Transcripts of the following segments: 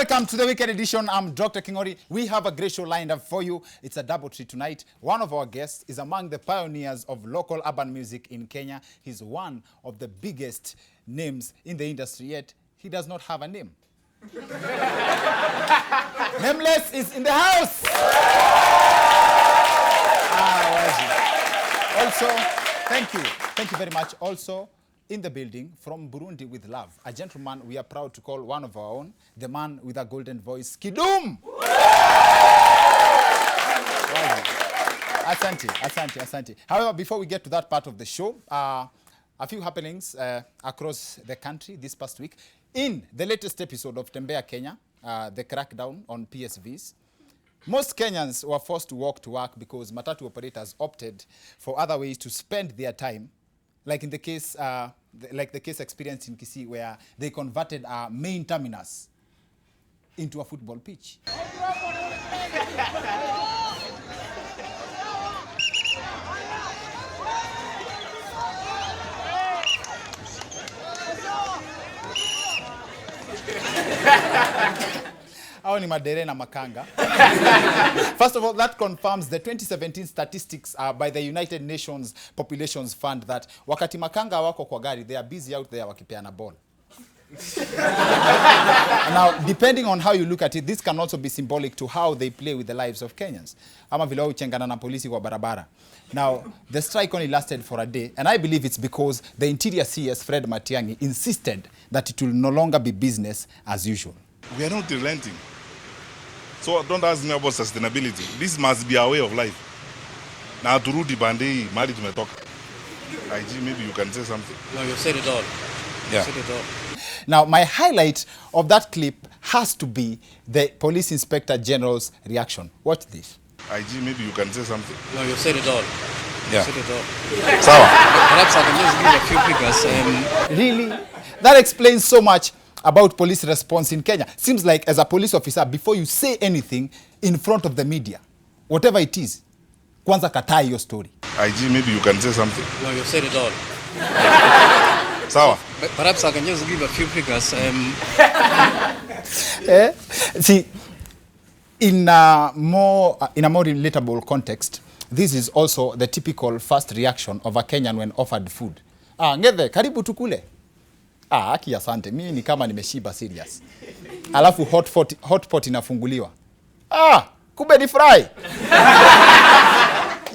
Welcome to the weekend edition. I'm Dr. Kingori. We have a great show lined up for you. It's a double treat tonight. One of our guests is among the pioneers of local urban music in Kenya. He's one of the biggest names in the industry, yet he does not have a name. Nameless is in the house. Also, thank you very much. Also, in the building, from Burundi with love, a gentleman we are proud to call one of our own, the man with a golden voice, Kidum! Asante. However, before we get to that part of the show, a few happenings across the country this past week. In the latest episode of Tembea Kenya, the crackdown on PSVs, most Kenyans were forced to walk to work because matatu operators opted for other ways to spend their time, like in the case, the case experienced in Kisii, where they converted our main terminus into a football pitch. Ni madere na makanga. First of all, that confirms the 2017 statistics by the United Nations Populations Fund that wakati makanga wako kwa gari, they are busy out there wakipeana ball. Now, depending on how you look at it, this can also be symbolic to how they play with the lives of Kenyans. Ama vile uchengana na polisi kwa barabara. Now, the strike only lasted for a day, and I believe it's because the Interior CS, Fred Matiang'i, insisted that it will no longer be business as usual. We are not relenting. So don't ask me about sustainability. This must be our way of life. Now turudi bandi mali tumetoka. IG, maybe you can say something. No, you said it all. Yeah. You said it all. Now, my highlight of that clip has to be the Police Inspector General's reaction. Watch this. IG, maybe you can say something. No, you said it all. Yeah. You said it all. Sawa. Perhaps I can just give a few figures. Really? That explains so much about police response in Kenya. Seems like as a police officer, before you say anything in front of the media, whatever it is, kwanza katai your story. IG, maybe you can say something. No, you said it all. Sawa. Perhaps I can just give a few figures. See, in a more relatable context, this is also the typical first reaction of a Kenyan when offered food. Ngeve, karibu tukule. Aki asante, mimi ni kama nimeshiba serious. Alafu hot pot inafunguliwa. Kumbe ni fry.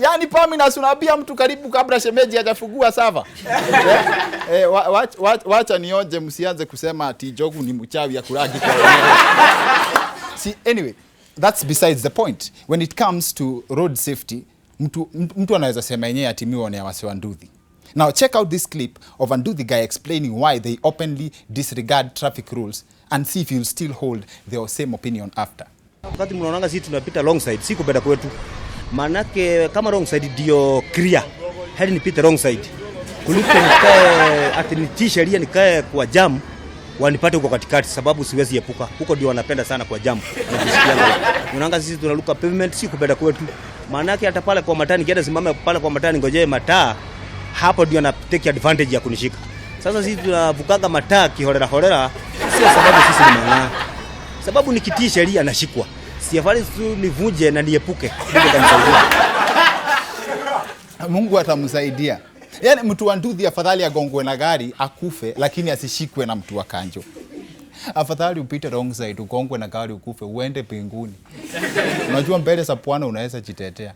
Yani Paminas unaambia mtu karibu kabla shemeji hajafungua sava. Wacha nioje, msianze kusema ati jogu ni mchawi ya kuragi kwa wenyewe. See, anyway, that's besides the point. When it comes to road safety, mtu anaweza sema yenyewe ati miwa ni wase wa Nduthi. Now, check out this clip of Nduthi guy explaining why they openly disregard traffic rules and see if you'll still hold their same opinion after. Wakati mnaonanga sisi tunapita wrong side, si kupenda kwetu. Manake kama wrong side ndio clear, hadi nipite wrong side. Kuliko nikae ati nitii sheria nikae kwa jam, wanipate huko katikati sababu siwezi epuka. Huko ndio wanapenda sana kwa jam. Unaanga sisi tunaluka pavement, si kupenda kwetu. Manake hata pale kwa matani kienda simama pale kwa matani ngojee mataa, hapo ndio na take advantage ya kunishika. Sasa sisi tunavukanga mataa kiholela, sio sababu sisi ni mang'aa. Sababu nikitii sheria nashikwa. Si afadhali tu nivunje na niepuke. Mungu atamsaidia. Yaani mtu wa Nduthi afadhali agongwe na gari akufe, lakini asishikwe na mtu wa kanjo. Afadhali upite wrong side, ugongwe na gari ukufe, uende mbinguni. Unajua mbele za Bwana unaweza jitetea.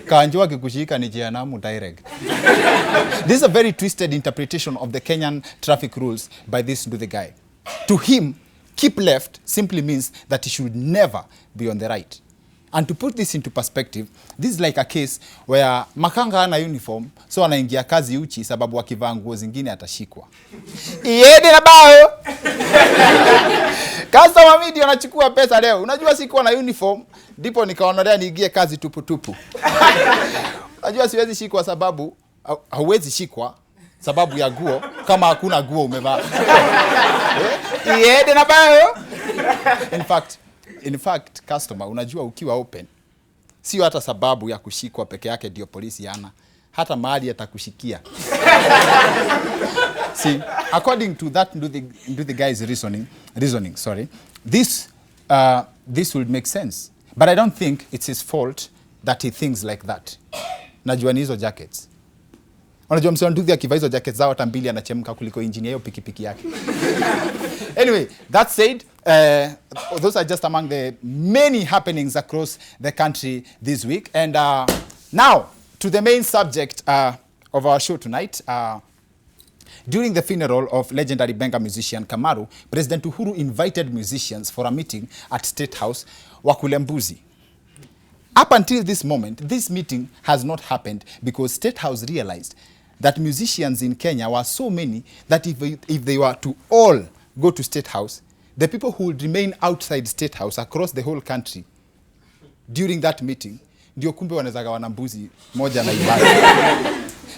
Kanjo akikushika ni jehanamu direct. This is a very twisted interpretation of the Kenyan traffic rules by this Nduthi guy. To him, keep left simply means that he should never be on the right. And to put this into perspective, this is like a case where makanga hana uniform, so anaingia kazi uchi sababu akivaa nguo zingine atashikwa. Iende na bao! Customer media anachukua pesa leo. Unajua sikuwa na uniform, ndipo nikaonelea niingie kazi tupu. Unajua siwezi shikwa sababu, hauwezi shikwa sababu ya nguo kama hakuna nguo umevaa. Iende na bao! In fact, customer, unajua ukiwa open, sio hata sababu ya kushikwa peke yake ndio polisi hana. Hata mahali atakushikia. See, according to that Nduthi guy's reasoning, this this would make sense. But I don't think it's his fault that he thinks like that. Najua ni hizo jackets. Unajua msee Nduthi akivaa hizo jackets zao hata mbili anachemka kuliko engineer hiyo pikipiki yake. Anyway, that said, those are just among the many happenings across the country this week. And now, to the main subject of our show tonight. During the funeral of legendary Benga musician Kamaru, President Uhuru invited musicians for a meeting at State House, Wakulembuzi. Up until this moment, this meeting has not happened because State House realized that musicians in Kenya were so many that if they were to all go to State House, the people who would remain outside State House across the whole country during that meeting, ndio kumbe wanazaga wanambuzi moja na ibada.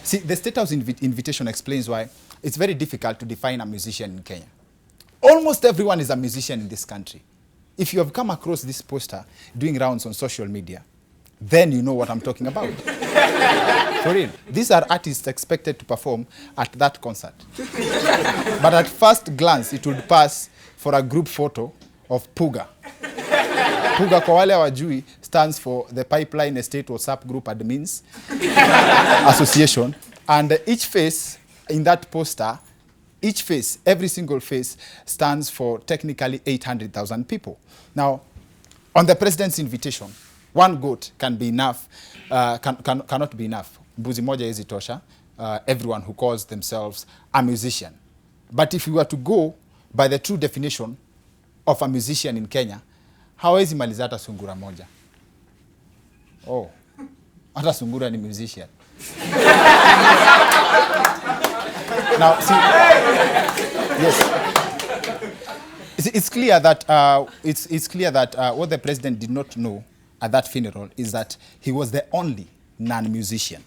See, the State House invitation explains why it's very difficult to define a musician in Kenya. Almost everyone is a musician in this country. If you have come across this poster doing rounds on social media, then you know what I'm talking about. For real. These are artists expected to perform at that concert. But at first glance, it would pass for a group photo of Puga. Puga kwa wale wajui stands for the Pipeline Estate WhatsApp Group Admins Association. And each face in that poster, each face, every single face, stands for technically 800,000 people. Now, on the president's invitation, one goat can be enough, cannot be enough. Mbuzi moja hizi tosha, everyone who calls themselves a musician. But if we were to go by the true definition of a musician in Kenya, hawezi maliza hata sungura moja. Oh, hata sungura ni musician. Now, see, yes, it's clear that what the president did not know at that funeral is that he was the only non-musician.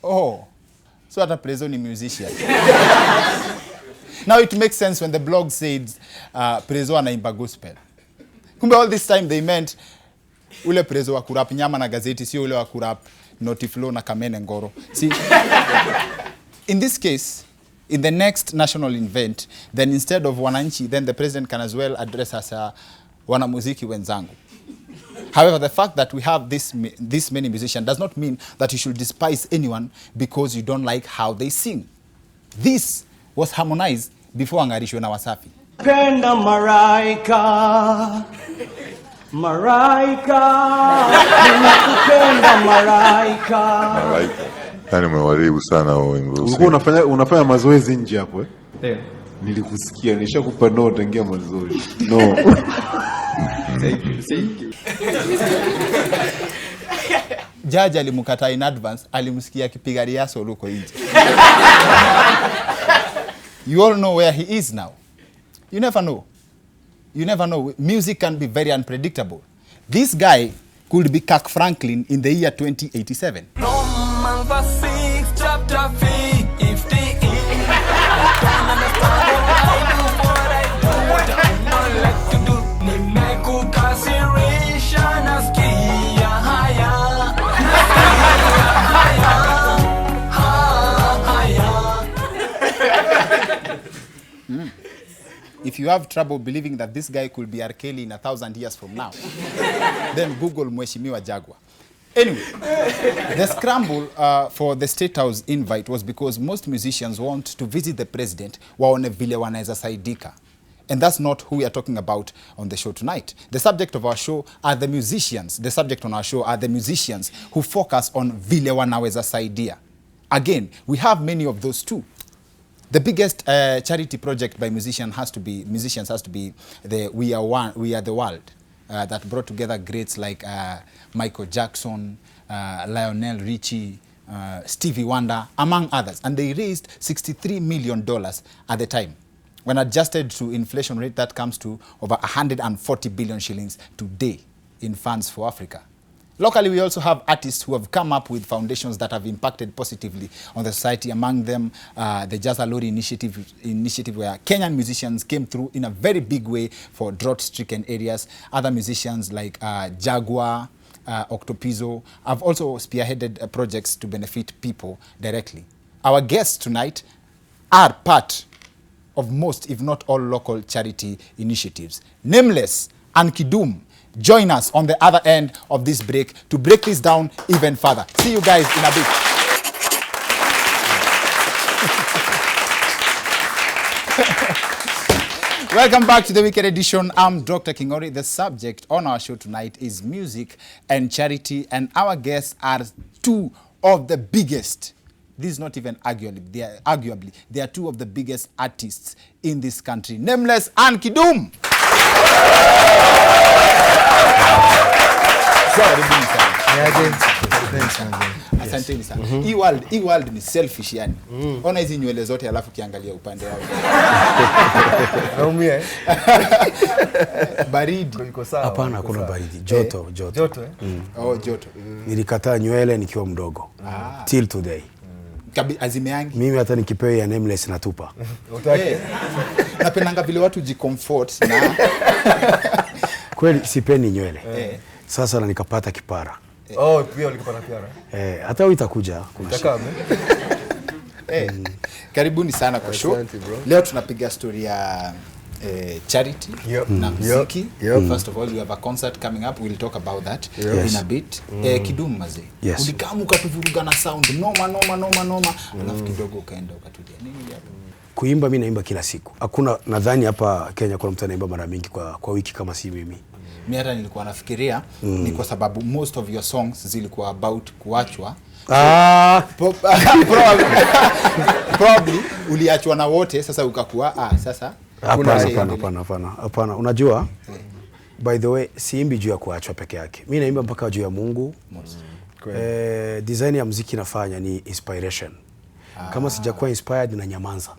Oh, so at a Prezo ni musician. Now it makes sense when the blog said Prezo anaimba gospel. Kumbe all this time they meant ule Prezo wa kurap nyama na gazeti, sio ule wa kurap Notiflow na Kamene Ngoro. See, in this case, in the next national event, then instead of wananchi, then the president can as well address as wanamuziki wenzangu. However, the fact that we have this many musicians does not mean that you should despise anyone because you don't like how they sing. This was harmonized before angarishwe na Wasafi. Penda Maraika, Maraika, ninakupenda Maraika. Maraika. Yaani umewaribu sana wewe. Ulikuwa unafanya mazoezi nje hapo eh? Ndio. Nilikusikia, nishakupa no tangia mazoezi. No. Judge alimkataa in advance, alimsikia akipiga riaso huko nje. You all know where he is now. You never know. You never know. Music can be very unpredictable. This guy could be Kirk Franklin in the year 2087. If you have trouble believing that this guy could be R. Kelly in 1,000 years from now, then Google Mheshimiwa Jaguar. Anyway, the scramble for the State House invite was because most musicians want to visit the president waone vile wanaweza saidika. And that's not who we are talking about on the show tonight. The subject of our show are the musicians. The subject on our show are the musicians who focus on vile wanaweza saidia. Again, we have many of those too. The biggest charity project by musicians has to be the We Are the World that brought together greats like Michael Jackson, Lionel Richie, Stevie Wonder, among others. And they raised $63 million at the time. When adjusted to inflation rate, that comes to over 140 billion shillings today in funds for Africa. Locally, we also have artists who have come up with foundations that have impacted positively on the society. Among them, the Jaza Lori initiative where Kenyan musicians came through in a very big way for drought-stricken areas. Other musicians like Jaguar, Octopizo have also spearheaded projects to benefit people directly. Our guests tonight are part of most, if not all, local charity initiatives. Nameless and Kidum join us on the other end of this break to break this down even further. See you guys in a bit. Welcome back to the Weekend Edition. I'm Dr. Kingori. The subject on our show tonight is music and charity, and our guests are two of the biggest. This is not even arguably. They are two of the biggest artists in this country. Nameless and Kidum. Asanteni sana. Hii world ni selfish yani. Ona hizi nywele zote alafu kiangalia upande wao. Naumia Baridi. Hapana, hakuna baridi. Joto. Joto Oh, joto. Nilikataa nywele nikiwa mdogo. Till today. Azimeangi. Mimi hata nikipewa ya Nameless natupa. Utaki. Napendanga vile watu jicomfort na kweli sipendi nywele. Sasa na nikapata kipara. Pia ulikapata kipara? Hata utakuja kuna shida. Karibuni sana kwa show. Leo tunapiga story ya charity na muziki. First of all, you have a concert coming up. We'll talk about that in a bit. Kidum mazee. Ulikamu ukatuvuruga na sound noma. Alafu kidogo ukaenda ukatulia. Nini hapo? Kuimba mimi naimba kila siku. Hakuna, nadhani hapa Kenya kuna mtu anaimba mara mingi kwa wiki kama si mimi. Mimi hata nilikuwa nafikiria ni kwa sababu most of your songs zilikuwa about kuachwa. Probably uliachwa na wote, sasa ukakuwa sasa. Hapana. Unajua, by the way, siimbi juu ya kuachwa peke yake. Mimi naimba mpaka juu ya Mungu. Design ya muziki nafanya ni inspiration. Kama sijakuwa inspired na nyamanza.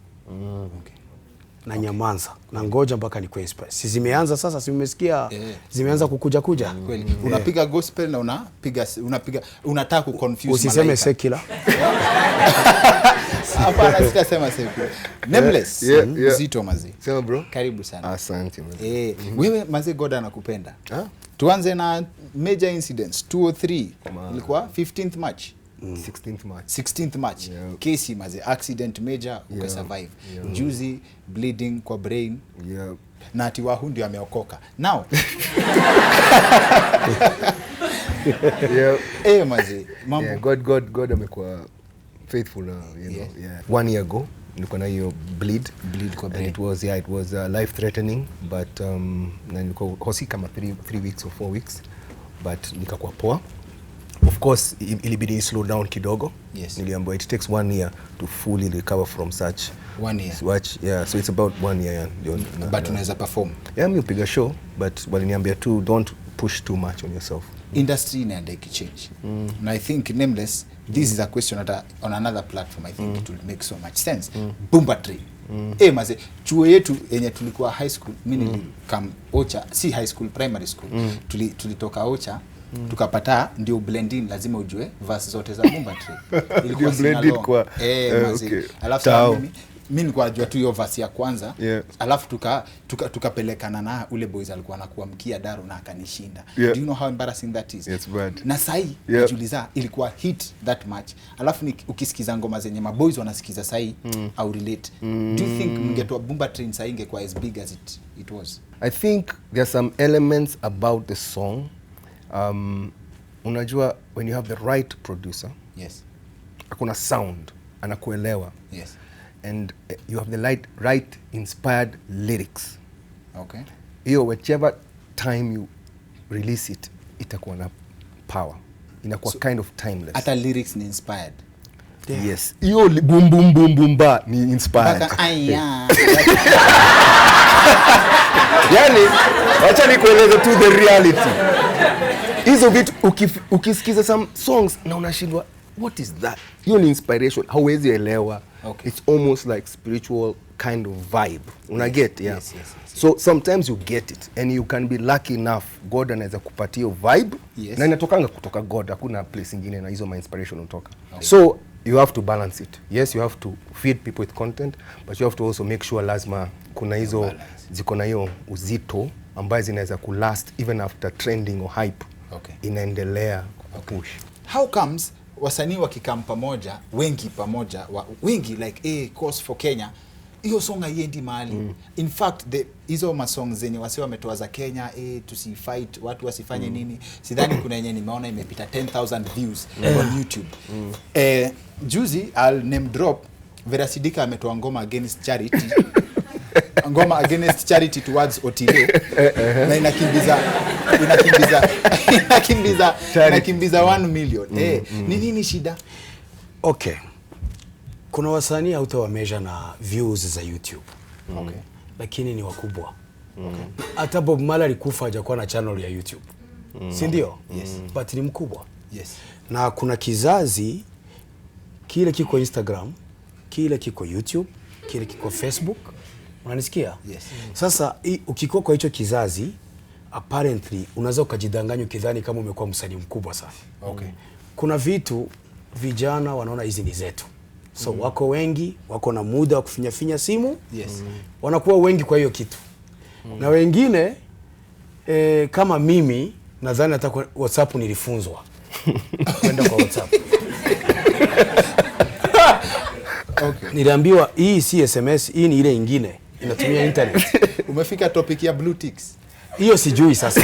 Na nyamanza. Na ngoja mpaka nikuwe inspired. Si zimeanza sasa, si umesikia zimeanza kukuja. Kweli. Unapiga gospel na unataka kuconfuse malaika. Usiseme secular. Hapana, sitasema secular. Nameless. Zito mazi. Sema bro. Karibu sana. Asante mazi. Wewe mazi God anakupenda. Tuanze na major incidents 2 or 3. Ilikuwa 15th March. 16th March. Kisii mazi, accident major, ukasurvive. Juzi bleeding kwa brain. Na atiwahu ndio ameokoka. Now. Mazi, mambo. God amekuwa faithful now, you know. 1 year ago nilikuwa na hiyo bleed kwa brain. It was life threatening, but na nilikuwa hosi kama 3 weeks or 4 weeks, but nikakuwa poa. Of course, ilibidi slow down kidogo. Niliambiwa it takes 1 year to fully recover from such. 1 year. So it's about 1 year. But unaweza perform. Mimi upiga show, but waliniambia too, don't push too much on yourself. Industry inaenda ikichange. And I think Nameless, this is a question on another platform. I think it will make so much sense. Bumba train. Maze, chuo yetu yenye tulikuwa high school, mimi nilikam Ocha, si high school, primary school. Tulitoka Ocha, tukapata ndio blending, lazima ujue verse zote za Bumba train. Ilikuwa blended kwa maze. Alafu mimi nilikuwa najua tu hiyo verse ya kwanza. Alafu tukapelekana na ule boys alikuwa anakuwa mkia daro na akanishinda. Do you know how embarrassing that is? It's bad. Na sahi najiuliza ilikuwa hit that much. Alafu ukisikiza ngoma zenye maboys wanasikiza sahi au relate. Do you think mngetoa Bumba train sahi ingekuwa as big as it was? I think there are some elements about the song. Unajua when you have the right producer. Hakuna sound anakuelewa. And you have the right inspired lyrics. Hiyo whichever time you release it, itakuwa na power. Inakuwa kind of timeless. Hata lyrics ni inspired. Yes. Hiyo boom boom boom boom ba ni inspired. Yani, wacha nikueleze to the reality. Hizo vitu ukisikiza some songs na unashindwa what is that? Hiyo ni inspiration. Hauwezi elewa. Okay. It's almost like spiritual kind of vibe. Una get, yeah. Yes. So sometimes you get it and you can be lucky enough God anaweza kupatia vibe. Yes. Na inatokanga kutoka God, hakuna place ingine na hizo my inspiration utoka. Okay. So you have to balance it. Yes, you have to feed people with content, but you have to also make sure lazima kuna hizo ziko na hiyo uzito ambazo zinaweza kulast even after trending or hype. Okay. Inaendelea push. How comes wasanii wakikam pamoja, wengi pamoja, wengi like course for Kenya, hiyo song haiendi mahali. In fact, hizo masong zenye wase wametoa za Kenya, tusifight, watu wasifanye nini. Sidhani kuna yenye nimeona imepita 10,000 views on YouTube. Juzi, I'll name drop, Vera Sidika ametoa ngoma against charity. Ngoma against charity towards Otile. Na inakimbiza 1 million. Ni nini shida? Okay. Kuna wasanii hautawa measure na views za YouTube. Okay. Lakini ni wakubwa. Hata Bob Marley alikufa hajakuwa na channel ya YouTube. Si ndio? Yes. But ni mkubwa. Yes. Na kuna kizazi kile kiko Instagram, kile kiko YouTube, kile kiko Facebook. Unanisikia? Yes. Sasa ukikuwa kwa hicho kizazi, apparently unaweza ukajidanganya ukidhani kama umekuwa msanii mkubwa sana. Okay. Kuna vitu vijana wanaona hizi ni zetu. So wako wengi, wako na muda wa kufinya simu. Yes. Wanakuwa wengi kwa hiyo kitu. Na wengine kama mimi nadhani hata kwa WhatsApp nilifunzwa. Kwenda kwa WhatsApp. Okay. Niliambiwa hii si SMS, hii ni ile nyingine. Inatumia internet. Umefika topic ya blue ticks. Hiyo sijui sasa.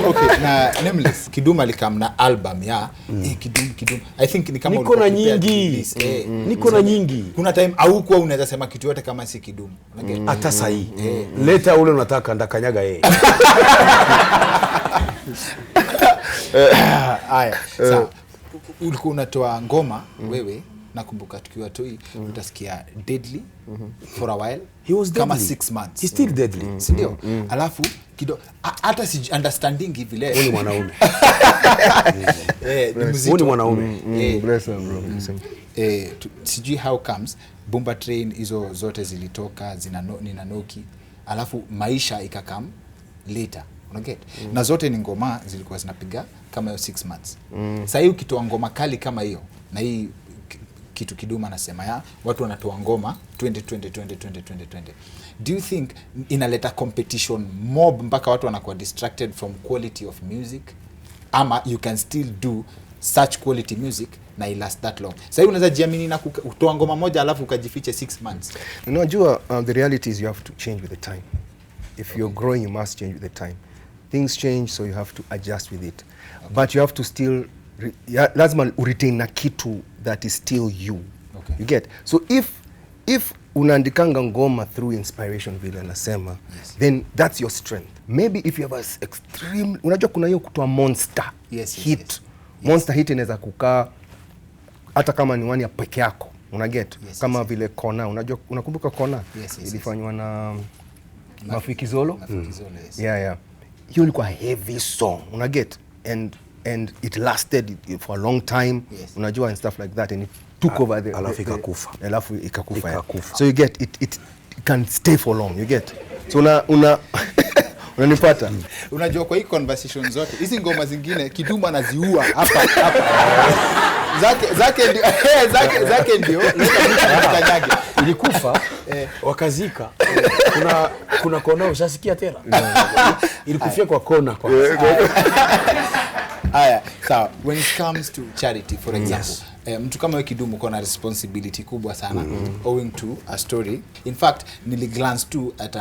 Okay, na Nameless Kidum alikam na album ya Kidum. I think ni kama niko na nyingi. Niko na nyingi. Kuna time au kwa unaweza sema kitu yote kama si Kidum. Hata sahi. Leta ule unataka ndakanyaga yeye. Haya. Sawa. Ulikuwa unatoa ngoma wewe, nakumbuka tukiwa toi, utasikia deadly for a while. He was deadly. Kama 6 months. He's still deadly. Sindio? Alafu kido hata si understanding vile. Wewe ni mwanaume. Ni mzito. Wewe ni mwanaume. Bless him, bro. Sijui how comes Bomba Train hizo zote zilitoka ninanoki, alafu maisha ikakam later. Unaget? Na zote ni ngoma zilikuwa zinapiga kama hiyo 6 months. Sasa hiyo ukitoa ngoma kali kama hiyo na hii kitu Kiduma anasema ya watu wanatoa ngoma 2020. Do you think inaleta competition mob mpaka watu wanakuwa distracted from quality of music, ama you can still do such quality music na last that long? Sasa unaweza jiamini na kutoa ngoma moja alafu ukajifiche 6 months. Unajua, the reality is you have to change with the time. If you're growing, you must change with the time. Things change, so you have to adjust with it. Okay. But you have to still lazima retain na kitu that is still you. Okay. You get? So if unaandikanga ngoma through inspiration vile nasema, yes, then that's your strength. Maybe if you have a extreme, unajua kuna hiyo kutoa monster hit. Yes. Monster hit inaweza kukaa hata kama ni wani ya peke yako. Unaget? Yes, kama vile Kona, unajua unakumbuka Kona? Yes, ilifanywa na Mafikizolo. Yes. Yeah. Hiyo ilikuwa heavy song. Unaget? And it lasted for a long time. Yes. Unajua and stuff like that, and it took over the alafu ikakufa. Alafu ikakufa. So you get it can stay for long. You get? So unanipata? Unajua kwa hii conversation zote hizi ngoma zingine Kiduma anaziua hapa. Zake ndio kanyage ilikufa wakazika. Kuna Kona ushasikia tena? Ilikufia kwa Kona kwa. Aya, sawa. When it comes to charity, for example, mtu kama wewe Kidum uko na responsibility kubwa sana owing to a story. In fact, niliglance to at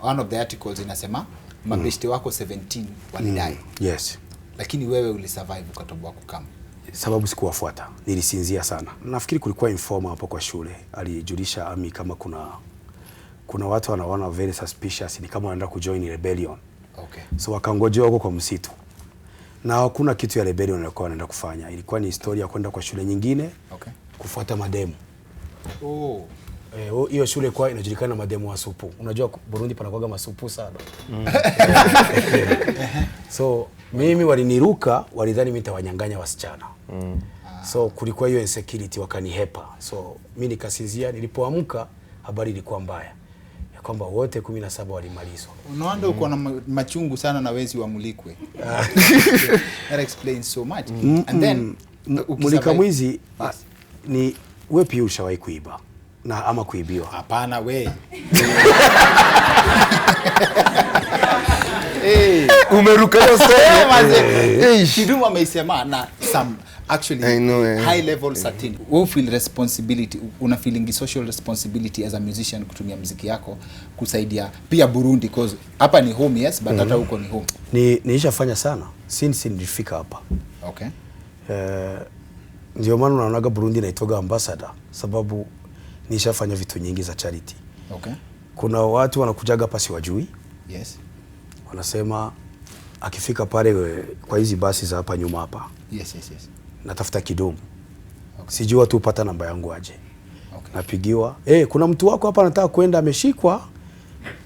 one of the articles inasema mabeshte wako 17 walidai. Yes. Lakini wewe ulisurvive ukatoboa kukama. Sababu sikuwafuata. Nilisinzia sana. Nafikiri kulikuwa informer hapo kwa shule. Alijulisha Ami kama kuna watu wanaona very suspicious, ni kama wanaenda kujoin rebellion. Okay. So wakangojea huko kwa msitu. Na hakuna kitu ya rebellion walikuwa wanaenda kufanya. Ilikuwa ni historia kwenda kwa shule nyingine, okay, kufuata mademu. Oh. Hiyo shule kwa inajulikana mademu wa supu. Unajua Burundi panakuwa masupu sana. So Mimi waliniruka, walidhani mimi nitawanyang'anya wasichana. So kulikuwa hiyo insecurity, wakanihepa. So mimi nikasinzia, nilipoamka habari ilikuwa mbaya. Ya kwamba wote 17 walimalizwa. Unaona uko na machungu sana na wezi wa Mulikwe. That explains so much. And then Mulika mwizi ni wewe pia ushawahi kuiba na ama kuibiwa? Hapana we. Umeruka hiyo story. Kidum ameisema na some actually high level certain. We feel responsibility, una feeling social responsibility as a musician kutumia muziki yako kusaidia pia Burundi, because hapa ni home, yes, but hata huko ni home. Nilishafanya sana since nilifika hapa. Okay. Ndio maana unaonaga Burundi inaitwa ambassador, sababu nishafanya vitu nyingi za charity. Okay. Kuna watu wanakujaga pasi wajui. Yes. Wanasema akifika pale kwa hizi basi za hapa nyuma hapa. Yes. Natafuta Kidum. Okay. Sijui tu upata namba yangu aje. Okay. Napigiwa, kuna mtu wako hapa anataka kwenda ameshikwa.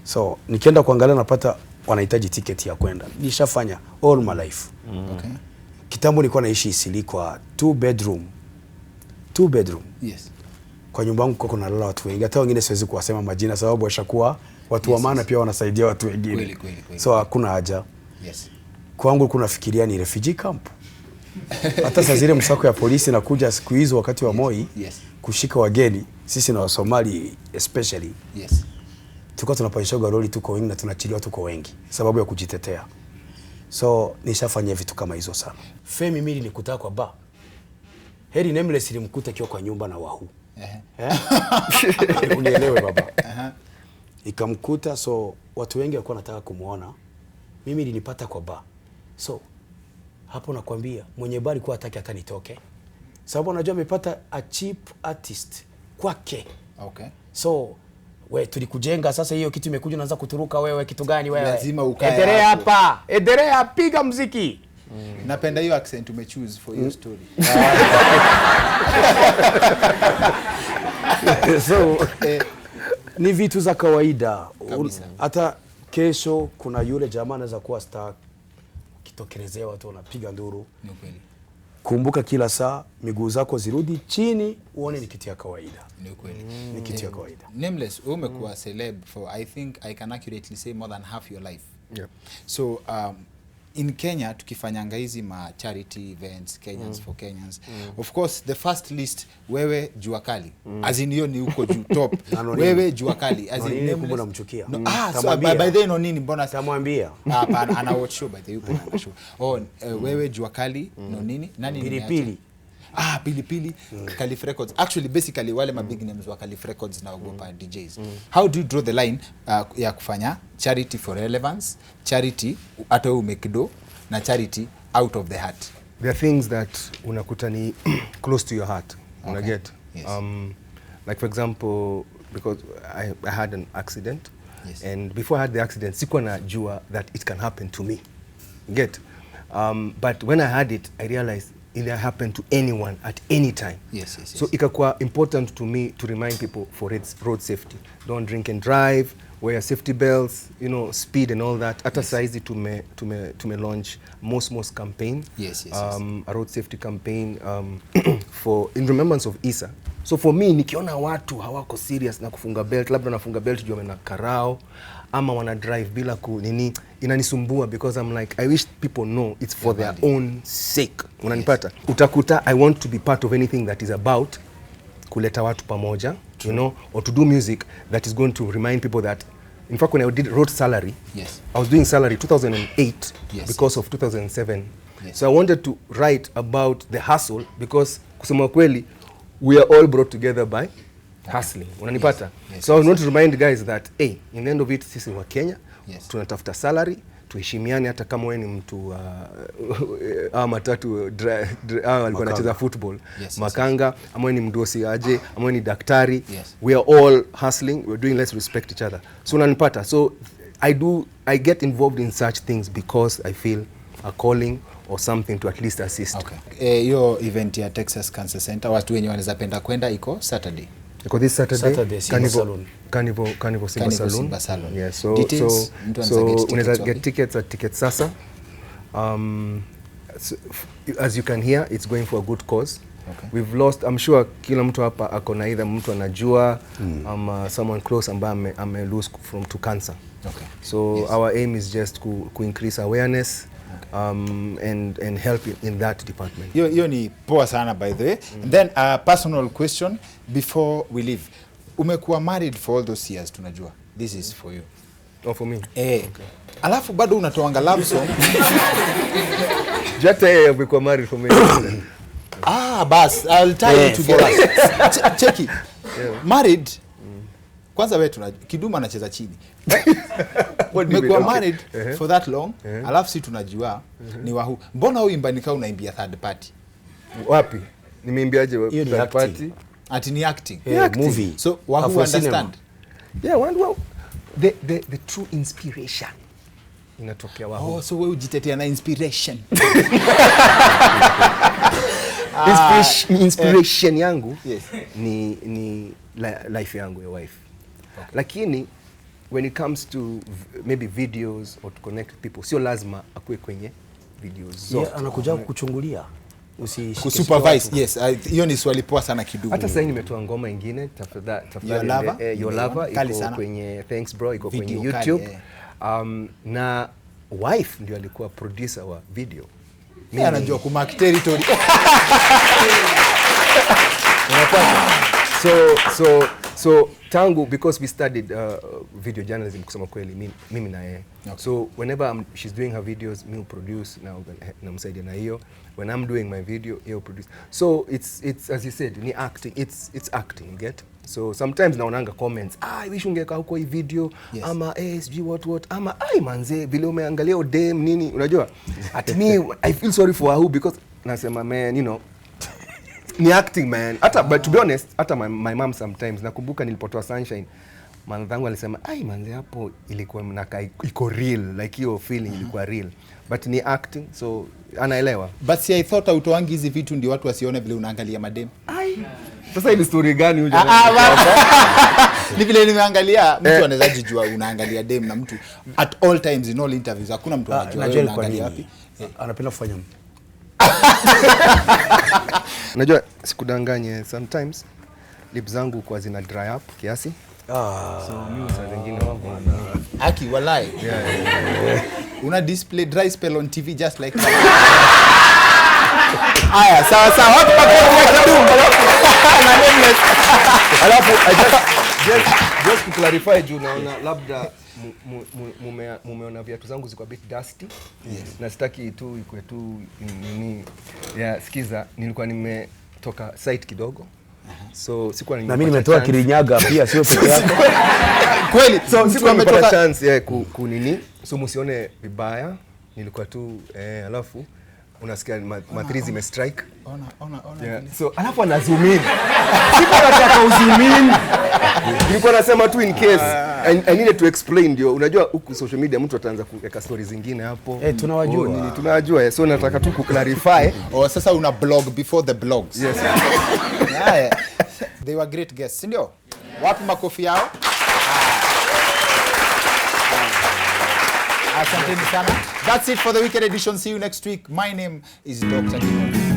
So nikienda kuangalia napata wanahitaji ticket ya kwenda. Nishafanya all my life. Okay. Kitambo nilikuwa naishi Isili kwa 2 bedroom. Yes. Kwa nyumba yangu kwa kuna lala watu wengi. Hata wengine siwezi kuwasema majina sababu washakuwa watu wa maana pia wanasaidia watu wengine. Kweli. So hakuna haja. Yes. Kwangu kuna fikiria ni refugee camp. Hata saa zile msako ya polisi na kuja siku hizo wakati wa Moi kushika wageni, sisi na Wasomali especially. Yes. Tulikuwa tunapanishoga lori tuko wengi na tunachiliwa tuko wengi sababu ya kujitetea. So nishafanya vitu kama hizo sana. Femi mimi nikutaka kwa bar. Heri Nameless ilimkuta kiwa kwa nyumba na Wahu. Unielewe baba. Ikamkuta, so watu wengi walikuwa wanataka kumuona. Mimi nilipata kwa bar. So hapo nakwambia mwenye bar alikuwa hataki hata nitoke. Sababu anajua amepata a cheap artist kwake. Okay. So we tulikujenga, sasa hiyo kitu imekuja naanza kuturuka wewe, kitu gani wewe? Lazima ukae endelea hapa. Endelea piga muziki. Napenda hiyo accent umechoose for your story. So ni vitu za kawaida. Hata kesho kuna yule jamaa anaweza kuwa star, kitokelezea watu wanapiga nduru. Ni kweli. Kumbuka kila saa miguu zako zirudi chini, uone ni kitu ya kawaida. Ni kweli. Ni kitu ya kawaida. Nameless, umekuwa celeb for, I think I can accurately say, more than half your life. Yep. So in Kenya tukifanyanga hizi ma charity events, Kenyans for Kenyans. Of course the first list wewe Jua Kali. As in hiyo ni huko juu top. Wewe Jua Kali as in Nameless. Unamchukia. No, so by the no nini mbona tamwambia? Hapana, ana watch show by the yupo ana show. Wewe Jua Kali no nini? Nani ni Pilipili? Pilipili, Calif Records. Actually, basically, wale big names wa Calif Records na wagopa DJs. How do you draw the line ya kufanya charity for relevance, charity hata umekido, na charity out of the heart? There are things that unakuta ni close to your heart. Okay. Get. Yes. Like for example, because I had an accident. Yes. And before I had the accident, sikuwa najua that it can happen to me. Get. But when I had it, I realized it happen to anyone at any time. Yes. So ikakuwa important to me to remind people for road safety. Don't drink and drive, wear safety belts, speed and all that. Hata saizi tume launch most campaign. Yes. A road safety campaign for in remembrance of Isa. So for me nikiona watu hawako serious na kufunga belt, labda nafunga belt juu wana karao ama wana drive bila inanisumbua, because I'm like, I wish people know it's for their own sake. Unanipata? Utakuta I want to be part of anything that is about kuleta watu pamoja, or to do music that is going to remind people that, in fact, when I wrote Salary, I was doing Salary 2008 because of 2007. So I wanted to write about the hustle, because kusema kweli we are all brought together by hustling. Unanipata? So I want to remind guys that, in the end of it, sisi wa Kenya, tunatafuta salary, tuheshimiane hata kama wewe ni mtu matatu walikuwa wanacheza football, makanga, ama ni mdosi aje, ama ni daktari, we are all hustling, we are doing, let's respect each other. So unanipata? So I get involved in such things because I feel a calling or something to at least assist. Okay. Your event ya Texas Cancer Center, watu wenye wanaweza penda kwenda iko Saturday. Iko this Saturday, Carnival Simba Salon. Yeah, so unaweza get tickets at Ticket Sasa. So, as you can hear, it's going for a good cause. Okay. We've lost, I'm sure kila mtu hapa akona either mtu anajua someone close ambaye ame lose to cancer. Okay. So yes. Our aim is just to increase awareness and help in that department. Hiyo ni poa sana by the way. And then a personal question before we leave. Umekuwa married for all those years tunajua. This is for you. Oh, for me? Okay. Alafu bado unatoanga love song. Jata yeye umekuwa married for me. Bas, I'll tie you together. Check it. Yeah. Married. Kwanza wewe Kidum anacheza chini. Umekuwa married for that long, alafu si tunajua ni wahu. Mbona uimba nikaa unaimbia third party? Wapi? Nimeimbiaje third party? Ati ni acting. Movie. So wahu understand. Yeah, well, the true inspiration inatokea wahu. Oh, so wewe ujitetea na inspiration. Inspiration yangu yes. ni life yangu ya wife. Okay. Lakini when it comes to maybe videos or to connect people, sio lazima akue kwenye videos zote. Yeah, anakuja kuchungulia. Supervise. Yes, hiyo ni swali poa sana Kidum. Hata sasa nimetoa ngoma nyingine tafadhali Your Lover iko kwenye Thanks Bro iko kwenye YouTube. Na wife ndio alikuwa producer wa video. Mimi anajua ku mark territory. So tangu, because we studied video journalism kusema kweli mimi na yeye. Okay. So whenever she's doing her videos, me produce na msaidia na hiyo. When I'm doing my video, he'll produce. So it's as you said, ni acting. It's acting, you get? So sometimes naonanga comments, I wish ungeka huko hii video, yes. Ama sijui what, ama manze vile umeangalia dem nini, unajua? At me I feel sorry for her because nasema man, you know, ni acting man. But to be honest, hata my mom sometimes nakumbuka nilipotoa Sunshine, manzangu alisema manze hapo ilikuwa mnaka iko real, like hiyo feeling ilikuwa real, but ni acting, so anaelewa. But see, I thought autoangi hizi vitu ndio watu wasione vile unaangalia madem. Sasa hii story gani huja? Ni vile nimeangalia mtu anaweza jijua unaangalia dem na mtu at all times in all interviews hakuna mtu anajua unaangalia wapi. Anapenda kufanya Unajua sikudanganye, sometimes lips zangu kwa zina dry up kiasi. So mimi saa zingine wangu Aki walai. Yeah. Una display dry spell on TV just like that. Aya, sawa watu wako Kidum. Na Nameless. Alafu just to clarify juu naona labda mumeona viatu zangu ziko a bit dusty. Yes. Na sitaki tu iko tu nini. Yeah, sikiza, nilikuwa nimetoka site kidogo. So sikuwa na mimi nimetoa Kirinyaga pia sio peke yako. Kweli. So sikuwa nimetoka chance kunini. So msione vibaya. Nilikuwa tu alafu unasikia matrizi ime strike. Ona. Yeah. So alafu ana zoom in. Sikuwa nataka uzoom in. Nilikuwa nasema tu in case I needed to explain ndio. Unajua huku social media mtu ataanza kuweka stories zingine hapo. Tunawajua. Tunawajua. So nataka tu clarify. Sasa una blog before the blogs. Yes. Yeah. They were great guests, ndio? Wapi makofi yao? Asanteni sana. That's it for the weekend edition. See you next week. My name is Dr. Kidum.